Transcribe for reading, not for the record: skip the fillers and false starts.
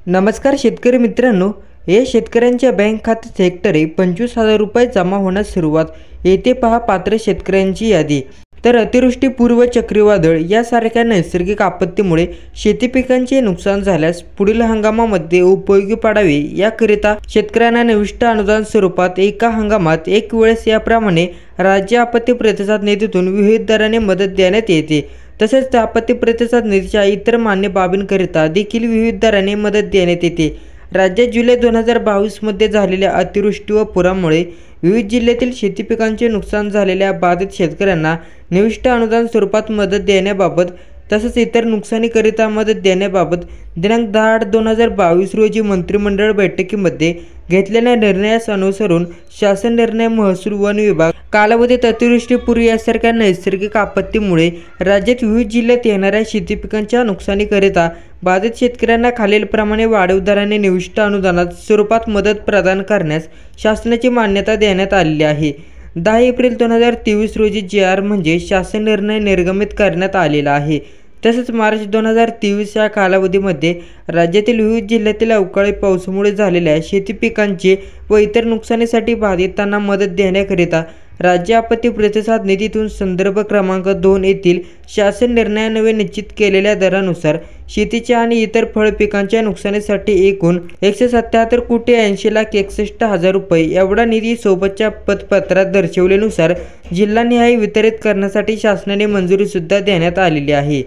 नमस्कार शेतकरी मित्रांनो, हे शेतकऱ्यांच्या बँक खात्यात हेक्टरी 25,000 रुपये जमा होण्यास सुरुवात। येथे पहा पात्र शेतकऱ्यांची यादी। तर अतिवृष्टी, पूर्व चक्रीवादळ यासारख्या नैसर्गिक आपत्तीमुळे शेती पिकांचे नुकसान झाल्यास पुढील हंगामामध्ये उपयोगी पडावे याकरिता शेतकऱ्यांना निविष्ट अनुदान स्वरूपात एका हंगामात एक वेळेस याप्रमाणे राज्य आपत्ती प्रतिसाद निधीतून विविध दराने मदत देण्यात येते। तसेच आपत्ती प्रतिसाद निधीच्या इतर मान्य बाबींकरिता देखील विविध दराने मदत देण्यात येते। राज्यात जुलै 2022 मध्ये झालेल्या अतिवृष्टी व पुरामुळे विविध जिल्ह्यातील शेती पिकांचे नुकसान झालेल्या बाधित शेतकऱ्यांना निविष्ट अनुदान स्वरूपात मदत देण्याबाबत तसेच इतर नुकसानीकरिता मदत देण्याबाबत दिनांक 10/8/2022 रोजी मंत्रिमंडळ बैठकीमध्ये घेतलेल्या निर्णयास अनुसरून शासन निर्णय महसूल वन विभाग कालावधीत अतिवृष्टी, यासारख्या नैसर्गिक आपत्तीमुळे राज्यात विविध जिल्ह्यात येणाऱ्या शेती पिकांच्या नुकसानीकरिता बाधित शेतकऱ्यांना खालीलप्रमाणे वाढीव दराने निविष्ट अनुदानात स्वरूपात मदत प्रदान करण्यास शासनाची मान्यता देण्यात आलेली आहे। 10 एप्रिल 2023 रोजी JR म्हणजे शासन निर्णय निर्गमित करण्यात आलेला आहे। तसेच मार्च 2023 या कालावधीमध्ये राज्यातील विविध जिल्ह्यातील अवकाळी पावसामुळे झालेल्या शेती पिकांचे व इतर नुकसानीसाठी बाधितांना मदत देण्याकरिता राज्य आपत्ती प्रतिसाद निधीतून संदर्भ क्रमांक 2 येथील शासन निर्णयान्वये निश्चित केलेल्या दरानुसार शेतीच्या आणि इतर फळ पिकांच्या नुकसानीसाठी एकूण 177,80,61,000 रुपये एवढा निधी सोबतच्या पतपत्रात दर्शवल्यानुसार जिल्हानिहाय वितरित करण्यासाठी शासनाने मंजुरी सुद्धा देण्यात आलेली आहे।